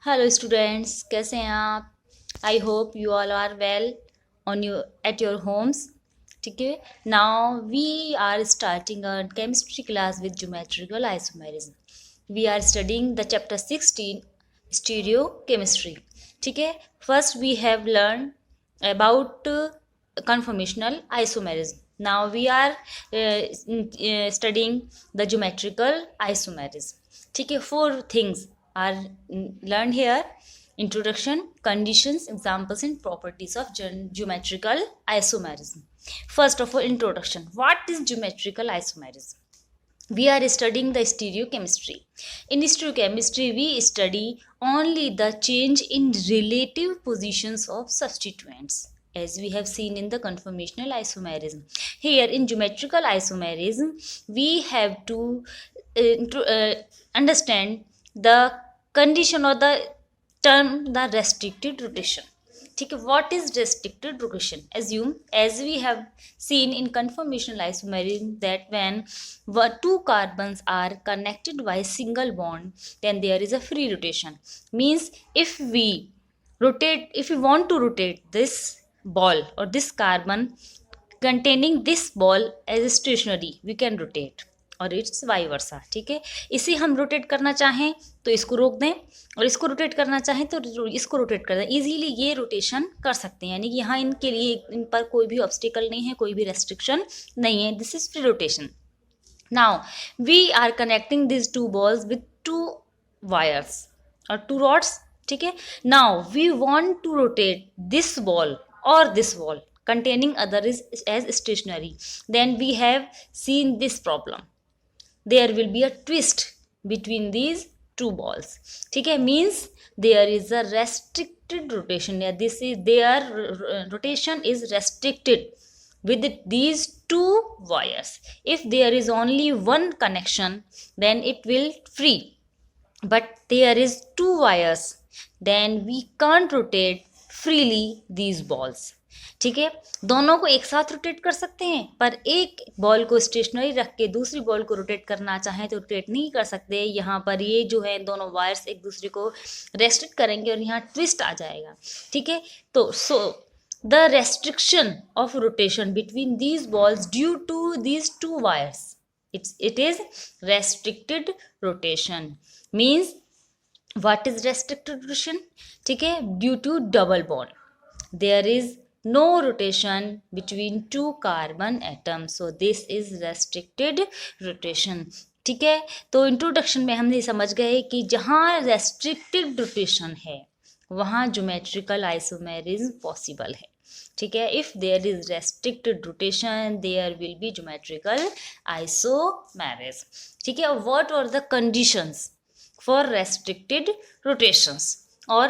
Hello students, कैसे हैं आप? I hope you all are well on you at your homes. ठीक है. Now we are starting a chemistry class with geometrical isomerism. We are studying the chapter 16 stereochemistry. ठीक है. First we have learn about conformational isomerism. Now we are studying the geometrical isomerism. ठीक है. 4 things are learned here: introduction, conditions, examples and properties of geometrical isomerism. First of all, introduction. What is geometrical isomerism? We are studying the stereochemistry. In stereochemistry, we study only the change in relative positions of substituents, as we have seen in the conformational isomerism. Here in geometrical isomerism, we have to understand the condition or the term the restricted rotation. ठीक है. What is restricted rotation? Assume, as we have seen in conformational isomerism, that when two carbons are connected by single bond, then there is a free rotation. Means if we want to rotate this ball or this carbon containing this ball as stationary, we can rotate, और it's Y वर्सा. ठीक है. इसे हम rotate करना चाहें तो इसको रोक दें, और इसको रोटेट करना चाहें तो इसको रोटेट कर दें. इजीली ये रोटेशन कर सकते हैं, यानी कि यहाँ इनके लिए इन पर कोई भी ऑब्स्टिकल नहीं है, कोई भी रेस्ट्रिक्शन नहीं है. This is free rotation. Now we are connecting this two balls with two wires और टू रॉड्स. ठीक है. Now we want to rotate this ball or this ball containing other is as stationary. Then we have seen this problem. There will be a twist between these two balls. ठीक है. Means there is a restricted rotation. Yeah, this is their rotation is restricted with these two wires. If there is only one connection, then it will free. But there is two wires, then we can't rotate freely these balls. ठीक है. दोनों को एक साथ rotate कर सकते हैं, पर एक बॉल को स्टेशनरी रख के दूसरी बॉल को रोटेट करना चाहें तो रोटेट नहीं कर सकते. यहाँ पर ये जो है दोनों वायर्स एक दूसरे को रेस्ट्रिक्ट करेंगे और यहाँ ट्विस्ट आ जाएगा. ठीक है. तो the restriction of rotation between these balls due to these two wires, it is restricted rotation. Means what is restricted rotation? ठीक है. Due to double bond, there is no rotation between two carbon atoms, so this is restricted rotation. ठीक है. तो introduction में हमने समझ गए कि जहाँ रेस्ट्रिक्टेड रोटेशन है वहाँ ज्योमेट्रिकल आइसोमेरिज्म पॉसिबल है. ठीक है. If there is restricted rotation, there will be geometrical isomerism. ठीक है. What are the conditions for restricted rotations or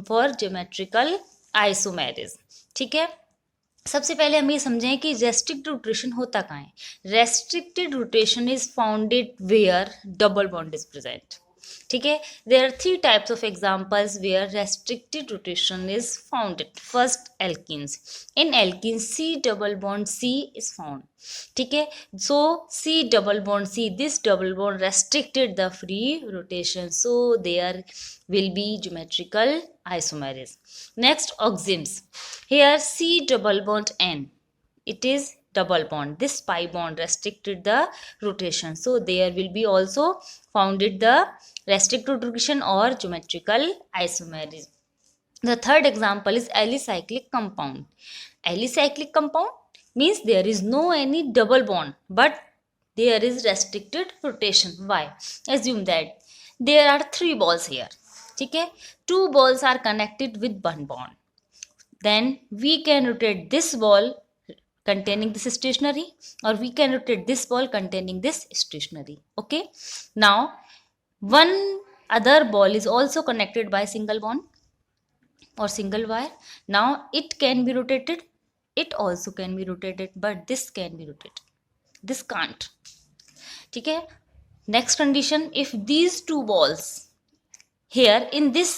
for geometrical isomerism? ठीक है. सबसे पहले हम ये समझें कि रेस्ट्रिक्टेड रोटेशन होता कहाँ है. Restricted rotation is founded where double bond is present. ठीक है. There are 3 types of examples where restricted rotation is founded. First, alkenes. In alkenes C double bond C is found. ठीक है. So C double bond C, this double bond restricted the free rotation, so there will be geometrical isomerism. Next, oximes. Here C double bond N, it is double bond. This pi bond restricted the rotation, so there will be also founded the restricted rotation or geometrical isomerism. The third example is alicyclic compound. Alicyclic compound means there is no any double bond, but there is restricted rotation. Why? Assume that there are 3 balls here. ठीक है. 2 balls are connected with one bond. Then we can rotate this ball containing this stationary, or we can rotate this ball containing this stationary. Okay. Now one other ball is also connected by single bond or single wire. Now it can be rotated, it also can be rotated, but this can be rotated, this can't. ठीक है. Next condition, if these 2 balls here in this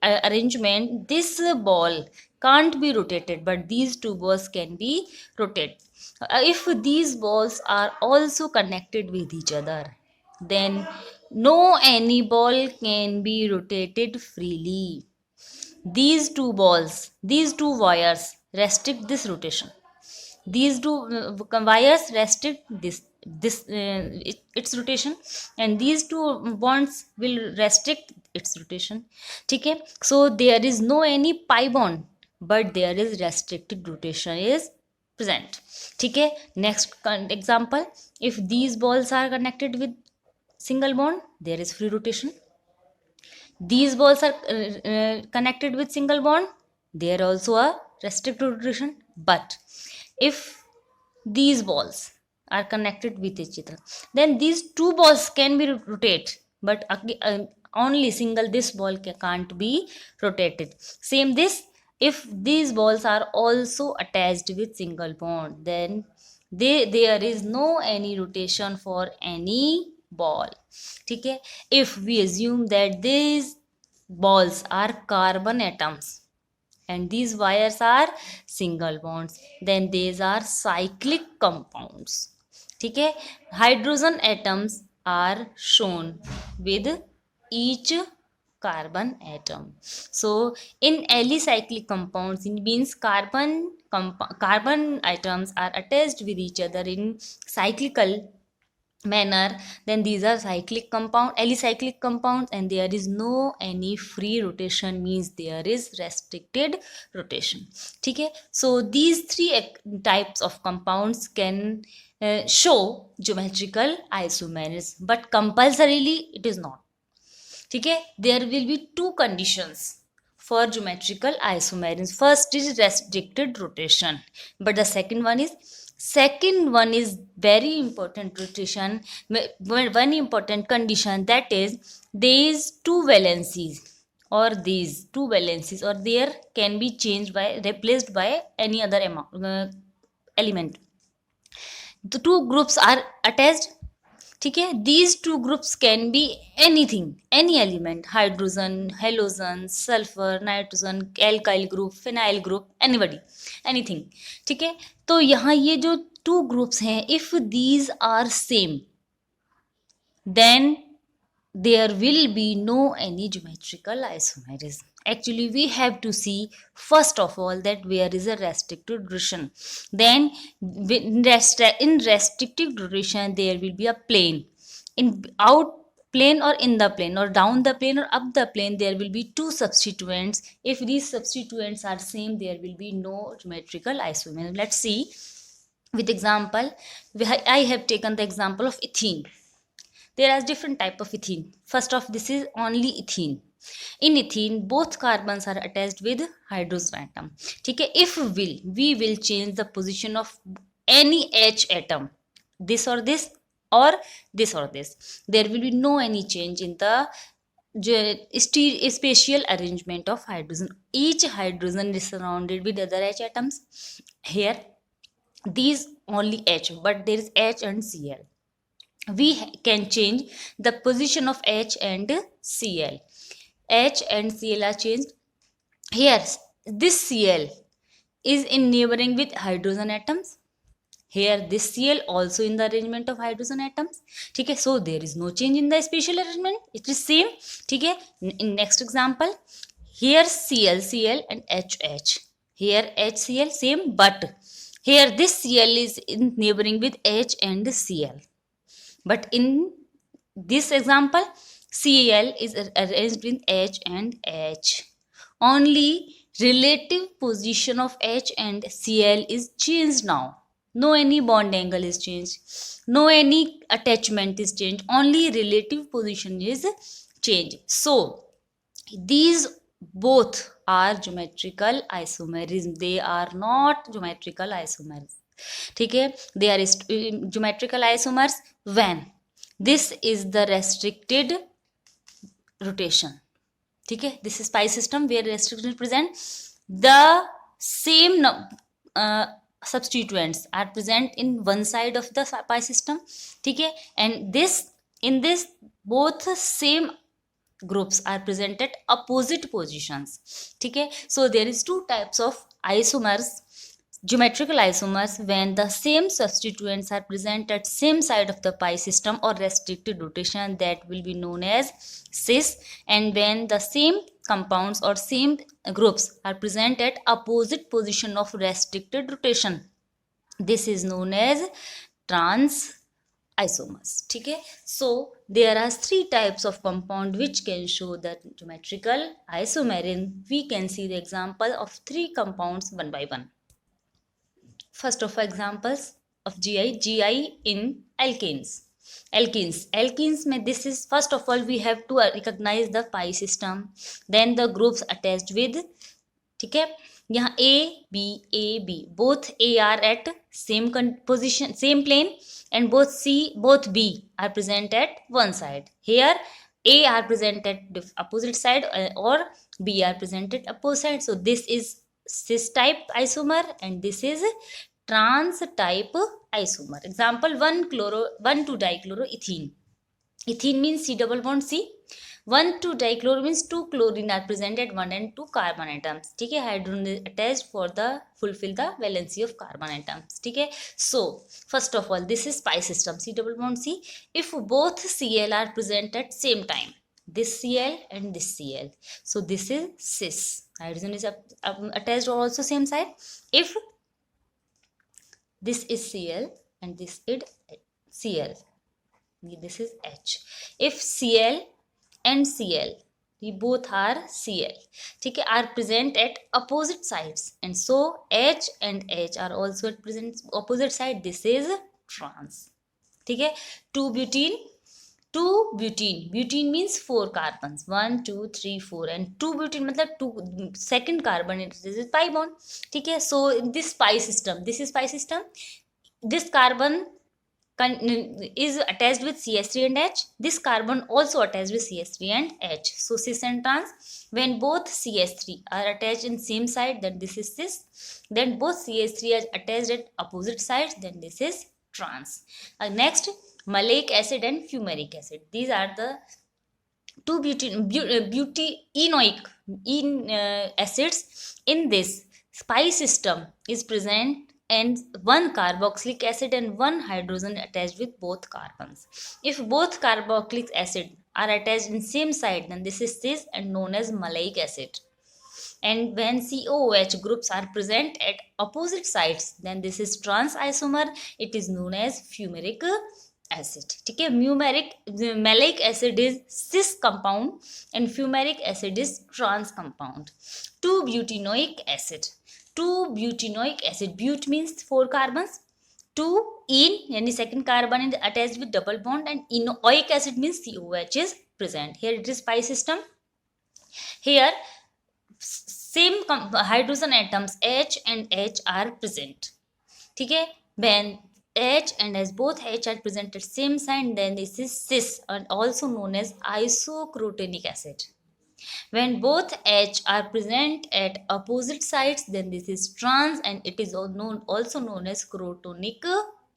arrangement, this ball can't be rotated, but these 2 balls can be rotated. If these balls are also connected with each other, then no any ball can be rotated freely. These two balls, these two wires restrict this rotation. These two wires restrict its rotation, and these two bonds will restrict its rotation. ठीक है, so there is no any pi bond, but there is restricted rotation is present. ठीक है, next example, if these balls are connected with single bond, there is free rotation. These balls are connected with single bond, there also a restricted rotation. But if these balls are connected with each other, then these two balls can be rotate, but only single this ball can't be rotated. Same this, if these balls are also attached with single bond, then there is no any rotation for any ball. ठीक है, if we assume that these balls are carbon atoms and these wires are single bonds, then these are cyclic compounds. ठीक है, hydrogen atoms are shown with each carbon atom. So in alicyclic compounds, it means carbon atoms are attached with each other in cyclical manner, then these are alicyclic compounds, and there is no any free rotation, means there is restricted rotation. ठीक है, so these three types of compounds can show geometrical isomerism, but compulsorily it is not. ठीक है, there will be two conditions for geometrical isomerism. First is restricted rotation, but the second one is very important rotation. One important condition, that is these two valencies or there can be replaced by any other element. The two groups are attached. ठीक है, these two groups can be anything, any element, hydrogen, halogen, sulfur, nitrogen, alkyl group, phenyl group, anybody, anything. ठीक है, तो यहाँ ये जो two groups हैं, if these are same, then there will be no any geometrical isomerism. Actually, we have to see first of all that where is a restricted rotation. Then in restrictive rotation there will be a plane. In out plane or in the plane or down the plane or up the plane, there will be two substituents. If these substituents are same, there will be no geometrical isomerism. Let's see with example. I have taken the example of ethene. There are different type of ethene. First of this is only ethene. In ethene, both carbons are attached with hydrogen atom. ठीक है, if we will change the position of any H atom, this or this or this or this, there will be no any change in the spatial arrangement of hydrogen. Each hydrogen is surrounded with other H atoms. Here, these only H, but there is H and Cl. We can change the position of H and Cl. H and Cl are changed. Here, this Cl is in neighboring with hydrogen atoms. Here, this Cl also in the arrangement of hydrogen atoms. ठीक है, so there is no change in the spatial arrangement. It is same. ठीक है, in next example, here Cl and HH. Here HCl same, but here this Cl is in neighboring with H and Cl. But in this example, Cl is arranged with H and H. Only relative position of H and Cl is changed now. No any bond angle is changed. No any attachment is changed. Only relative position is changed. So, these both are geometrical isomerism. They are not geometrical isomerism. ठीक है, they are geometrical isomers when this is the restricted rotation. ठीक है, this is pi system where restriction is present. The same substituents are present in one side of the pi system. ठीक है, and in this both same groups are present at opposite positions. ठीक है, so there is two types of isomers. geometrical isomers when the same substituents are present at same side of the pi system or restricted rotation, that will be known as cis. And when the same compounds or same groups are present at opposite position of restricted rotation, this is known as trans isomers. ठीक है, so there are three types of compound which can show the geometrical isomerism. We can see the example of three compounds one by one. First of examples of GI in alkanes. Alkenes में this is, first of all we have to recognize the pi system, then the groups attached with, ठीक है, यहाँ A B both A are at same position, same plane, and both B are present at one side. Here A are present at the opposite side or B are present at opposite side. So this is cis type isomer and this is trans type isomer. Example 1,2-dichloroethene. Ethene means C double bond C. 1,2-dichloro means 2 chlorine are present at 1 and 2 carbon atoms. ठीक है, hydrogen is attached for the fulfill the valency of carbon atoms. ठीक है, so first of all this is pi system, C double bond C. If both Cl are present at same time, this Cl and this Cl, so this is cis. Hydrogen is attached also same side. If this is Cl and this is Cl, this is H. If Cl and Cl, we both are Cl, ठीक है, are present at opposite sides, and so H and H are also at present opposite side, this is trans. ठीक है, 2-butene. Butene means 4 carbons, 1 2 3 4, and 2-butene मतलब 2 second carbon, this is pi bond. ठीक है, so in this pi system, this carbon is attached with CS3 and H. This carbon also attached with CS3 and H. So cis and trans. When both CS3 are attached in same side, then this is cis. Then both CS3 are attached at opposite sides, then this is trans. Next, maleic acid and fumaric acid. These are the two butyenoic acids. In this pi system is present and one carboxylic acid and one hydrogen attached with both carbons. If both carboxylic acid are attached in same side, then this is cis and known as maleic acid. And when COOH groups are present at opposite sides, then this is trans isomer. It is known as fumaric acid. ठीक है, maleic acid is cis compound and fumaric acid is trans compound. 2-butenoic acid. But means 4 carbons. 2-ene yani second carbon is attached with double bond, and enoic acid means COH is present. Here it is pi system. Here same hydrogen atoms H and H are present. ठीक है, when H and H, both H are present at same side, then this is cis and also known as isocrotonic acid. When both H are present at opposite sides, then this is trans and it is also known as crotonic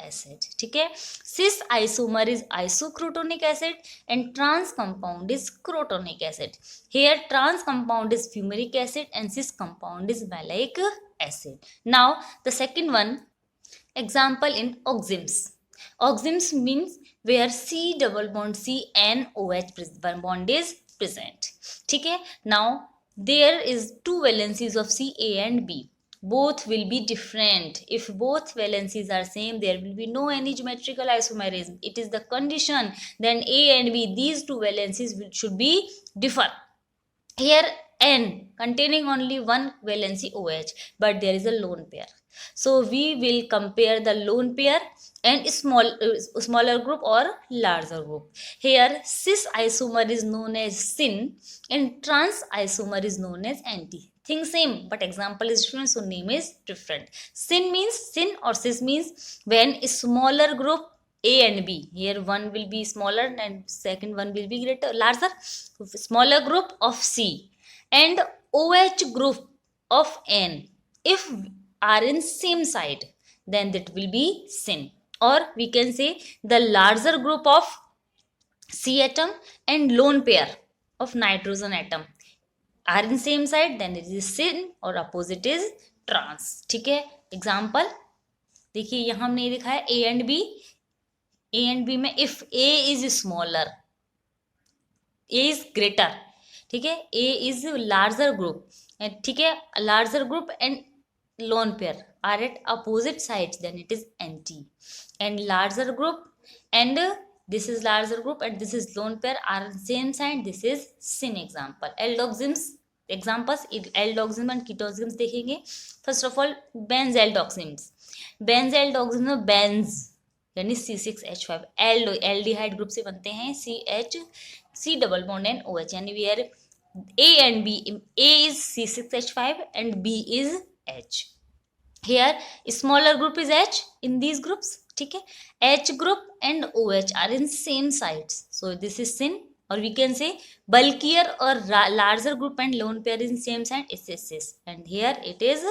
acid. ठीक है, cis isomer is isocrotonic acid and trans compound is crotonic acid. Here trans compound is fumaric acid and cis compound is maleic acid. Now the second one, example in oximes. Oximes means where C double bond C and OH bond is present. ठीक है, now there is 2 valencies of C, A and B. Both will be different. If both valencies are same, there will be no any geometrical isomerism. It is the condition. Then A and B, these 2 valencies should be differ. Here N containing only one valency OH, but there is a lone pair. So we will compare the lone pair and smaller group or larger group. Here cis isomer is known as syn and trans isomer is known as anti. Thing same, but example is different, so name is different. Syn or cis means when a smaller group A and B, here one will be smaller and second one will be larger. Smaller group of C and OH group of N, if are in same side, then that will be syn. Or we can say the larger group of C atom and lone pair of nitrogen atom are in same side then it is syn और opposite is trans. ठीक है, example देखिए यहाँ हमने ये दिखा है A and B में if A is smaller, A is greater, ठीक है, ए इज लार्जर ग्रुप, ठीक है, larger group and lone pair are at opposite sides then it is anti, and larger group and this is larger group and this is lone pair are same side, this is sin. Example aldoxims, examples aldoxim and ketoxims देखेंगे. First of all बेंजल्डोक्सिम्स, बेंजल्डोक्सिम में Benz यानी C6H5 aldehyde group से बनते हैं, C double bond and OH, यानी we are A and B, A is C6H5 and B is H. Here smaller group is H in these groups, ठीक है, H group and OH are in same sides, so this is sin. or we can say bulkier or larger group and lone pair in same side is cis, and here it is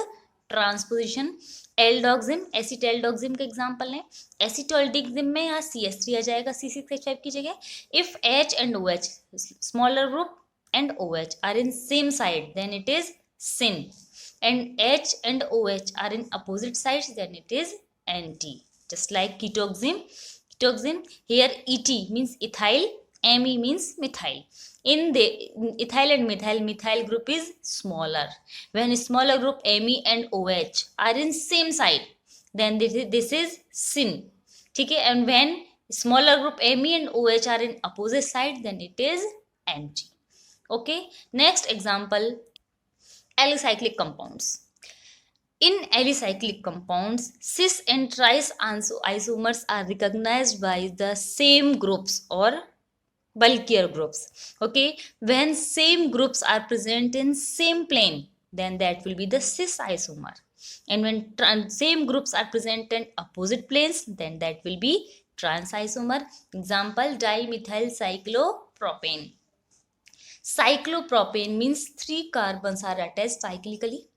transposition. Aldoxime acetaldoxime का example है. एसिटल्डोक्सिम में यहाँ CH3 आ जाएगा C6H5 की जगह. If H and OH smaller group and OH are in same side then it is sin, and H and OH are in opposite sides then it is anti. Just like ketoxim, here ET means ethyl, ME means methyl. In the ethyl and methyl group is smaller. When smaller group ME and OH are in same side then this is sin, ठीक है, and when smaller group ME and OH are in opposite side then it is anti. Okay, next example alicyclic compounds. In alicyclic compounds, cis and tris isomers are recognized by the same groups or bulkier groups. Okay, when same groups are present in same plane then that will be the cis isomer, and when same groups are present in opposite planes then that will be trans isomer. Example dimethyl cyclopropane. Cyclopropane means 3 carbons are attached cyclically,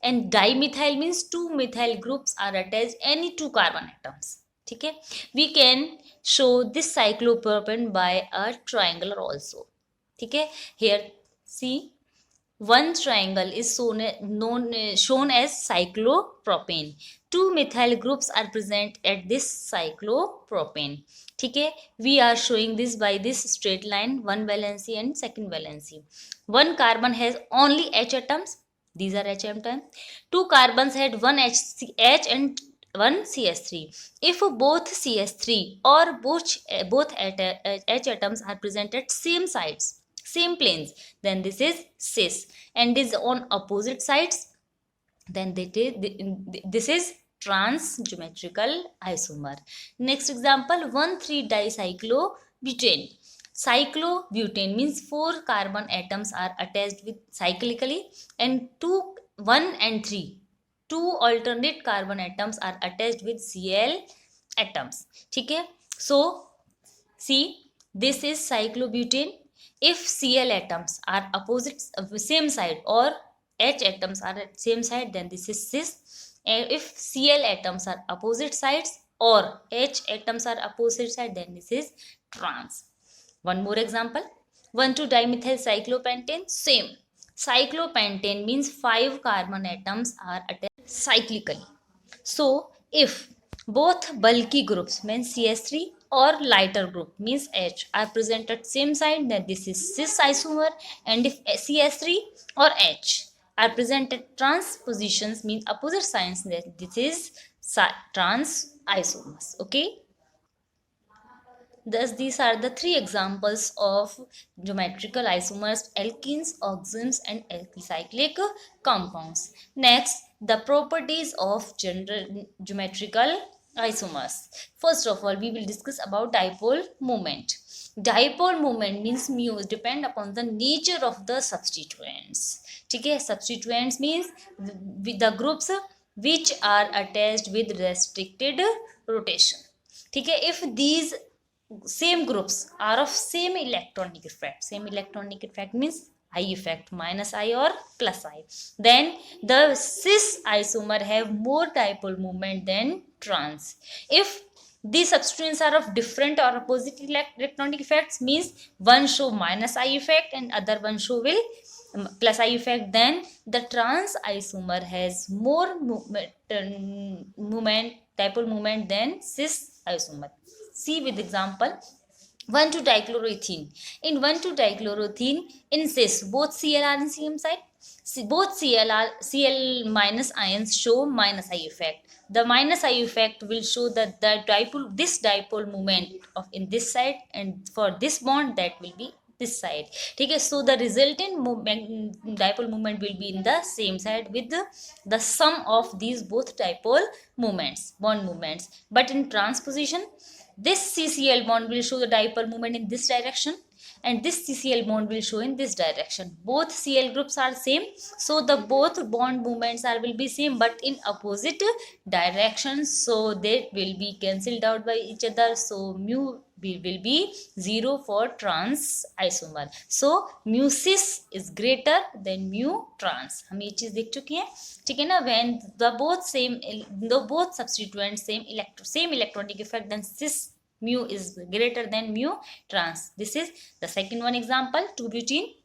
and dimethyl means 2 methyl groups are attached any 2 carbon atoms, ठीक है. We can show this cyclopropane by a triangle also, ठीक है. Here see one triangle is shown as cyclopropane. 2 methyl groups are present at this cyclopropane, ठीक है. We are showing this by this straight line, one valency and second valency. One carbon has only H atoms, these are H atoms. 2 carbons had one H and one CH3. If both CH3 or both H atoms are present at same sides, same planes, then this is cis, and is on opposite sides then this is trans geometrical isomer. Next example 1,3-dicyclobutane. Cyclobutane means 4 carbon atoms are attached with cyclically, and 1 and 3 2 alternate carbon atoms are attached with Cl atoms, ठीक है. So see, this is cyclobutane. If Cl atoms are opposite same side or H atoms are at same side then this is cis, and if Cl atoms are opposite sides or H atoms are opposite side then this is trans. One more example 1,2-dimethyl cyclopentane. Same, cyclopentane means 5 carbon atoms are attached cyclically. So if both bulky groups means CH3 or lighter group means H are present at same side then this is cis isomer, and if CH3 or H are present at trans positions means opposite signs then this is trans isomers. Okay, thus these are the 3 examples of geometrical isomers: alkenes, oximes and alicyclic compounds. Next, the properties of geometrical isomers. First of all we will discuss about dipole moment. Dipole moment means mu depend upon the nature of the substituents, ठीक है. Substituents means the groups which are attached with restricted rotation, ठीक है. If these same groups are of same electronic effect means I effect minus I or plus I, then the cis isomer have more dipole moment than trans. If these substituents are of different or opposite electronic effects means one show minus I effect and other one show will plus I effect, then the trans isomer has more dipole moment than cis isomer. See with example 1,2-dichloroethene. In 1,2-dichloroethene, in cis, both Cl are in same side. Both Cl minus ions show minus I effect. The minus I effect will show that this dipole moment of in this side, and for this bond that will be this side. Okay, so the resultant dipole moment will be in the same side with the sum of these both dipole bond moments. But in transposition, this CCl bond will show the dipole moment in this direction, and this CCl bond will show in this direction. Both Cl groups are same, so the both bond moments will be same but in opposite directions, so they will be cancelled out by each other. So mu will be 0 for trans isomer. So mu cis is greater than mu trans. हम ये चीज देख चुके हैं, ठीक है ना. When the both substituents same electronic effect, then cis mu is greater than mu trans. This is the second one example. 2-butene.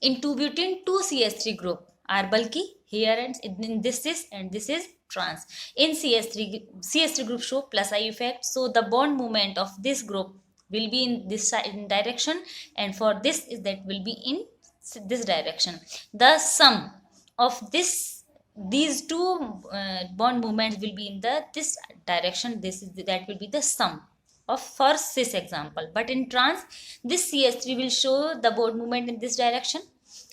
In 2-butene, 2 CH3 group are bulky here, and in this is, and this is trans. In CH3 group show plus I effect, so the bond moment of this group will be in this side in direction, and for this is that will be in this direction. The sum of these two bond moments will be in this direction. That will be the sum of for cis example. But in trans, this CH3 will show the bond moment in this direction,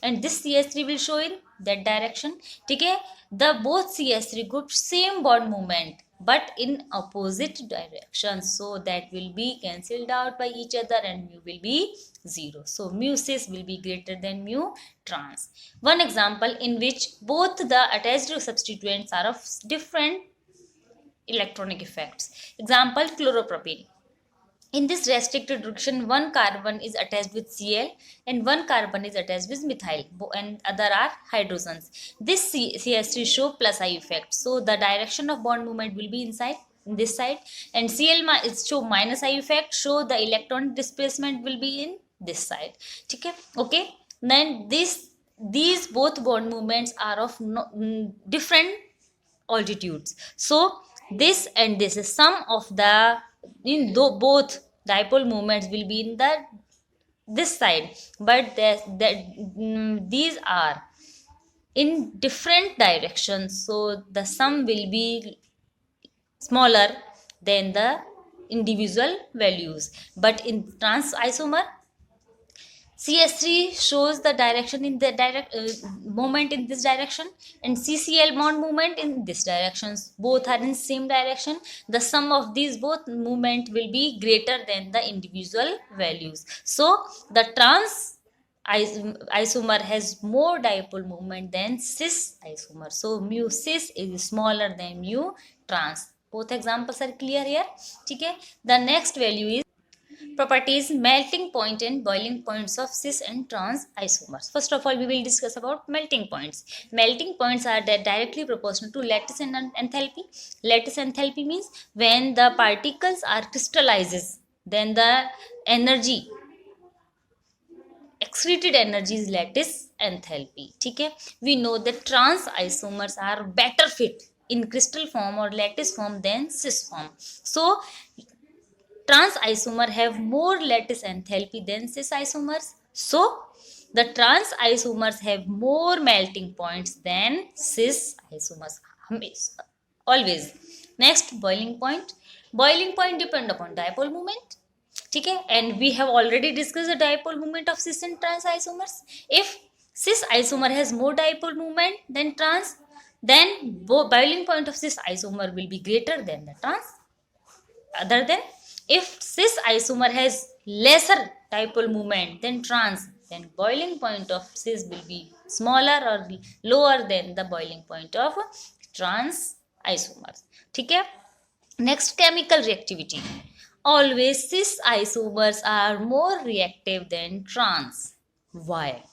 and this CH3 will show in that direction. Okay, the both CH3 groups same bond moment but in opposite directions, so that will be cancelled out by each other and mu will be 0. So mu cis will be greater than mu trans. One example in which both the attached substituents are of different electronic effects. Example, chloropropene. In this restricted reaction, one carbon is attached with Cl and one carbon is attached with methyl, and other are hydrogens. This CH3 show plus I effect, so the direction of bond movement will be inside in this side, and Cl is show minus I effect, show the electron displacement will be in this side. Okay, then these both bond movements are of different altitudes, so this and this is sum of the both dipole moments will be in this side, but these are in different directions, so the sum will be smaller than the individual values. But in trans isomer, CH3 shows the direction in the moment in this direction, and CCl bond movement in this direction. Both are in same direction. The sum of these both movement will be greater than the individual values. So the trans isomer has more dipole moment than cis isomer. So mu cis is smaller than mu trans. Both examples are clear here. Okay. The next value is properties, melting point and boiling points of cis and trans isomers. First of all, we will discuss about melting points. Melting points are directly proportional to lattice enthalpy. Lattice enthalpy means when the particles are crystallizes, then the energy, excreted energy is lattice enthalpy. Okay? We know that trans isomers are better fit in crystal form or lattice form than cis form. So trans isomer have more lattice enthalpy than cis isomers. So the trans isomers have more melting points than cis isomers. Always. Next, boiling point. Boiling point depend upon dipole moment. Okay? And we have already discussed the dipole moment of cis and trans isomers. If cis isomer has more dipole moment than trans, then boiling point of cis isomer will be greater than the trans. Other than, if cis isomer has lesser dipole moment than trans, then boiling point of cis will be smaller or lower than the boiling point of trans isomers. Okay? Next, chemical reactivity. Always cis isomers are more reactive than trans. Why?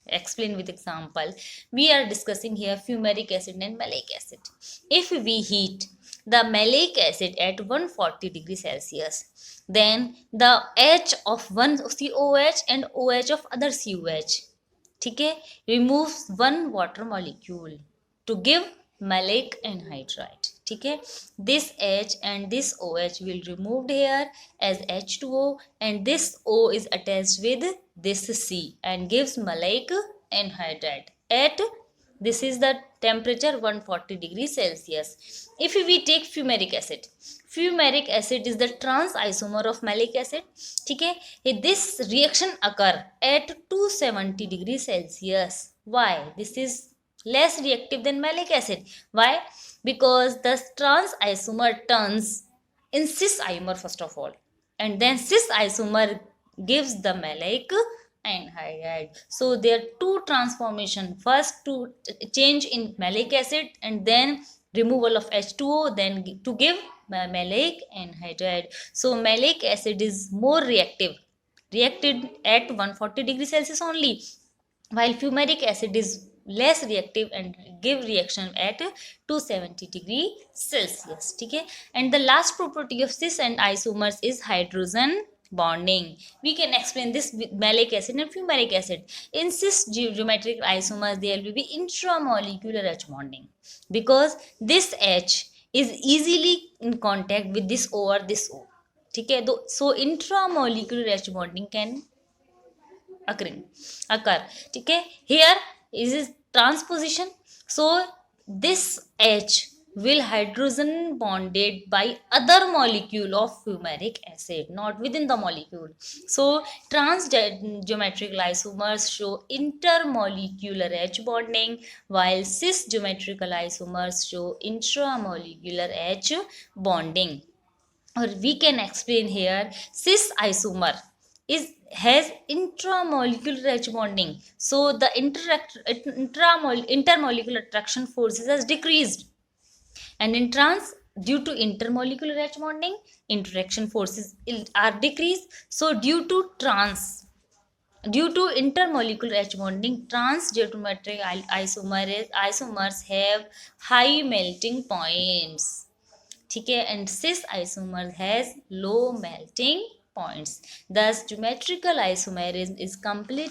Explain with example. We are discussing here fumaric acid and maleic acid. If we heat the maleic acid at 140 degrees Celsius, then the H of one COH and OH of other COH ठीक है, removes one water molecule to give maleic anhydride. ठीक है, this H and this OH will removed here as H2O, and this O is attached with this C and gives maleic anhydride at, this is the temperature 140 degrees Celsius. If we take fumaric acid, fumaric acid is the trans isomer of malic acid. ठीक है, this reaction occur at 270 degrees Celsius. Why? This is less reactive than malic acid. Why? Because the trans isomer turns in cis isomer first of all, and then cis isomer gives the malic anhydride. So there are two transformation, first to change in malic acid and then removal of H2O, then to give malic anhydride. So malic acid is more reacted at 140 degrees Celsius only, while fumaric acid is less reactive and give reaction at 270 degree Celsius. ठीक है, and the last property of cis and isomers is hydrogen bonding. We can explain this with malic acid and fumaric acid. In cis geometric isomers there will be intramolecular H bonding, because this H is easily in contact with this O or this O. ठीक है, so intramolecular H bonding can occur. ठीक है, here is transposition, so this H will hydrogen bonded by other molecule of fumaric acid, not within the molecule. So trans geometric isomers show intermolecular H bonding, while cis geometrical isomers show intramolecular H bonding. Or we can explain here, cis isomer has intramolecular H bonding, so the intermolecular attraction forces has decreased, and in trans, due to intermolecular H bonding, interaction forces are decreased. So due to intermolecular H bonding, trans geometric isomers have high melting points. ठीक है, and cis isomer has low melting points. Thus geometrical isomerism is complete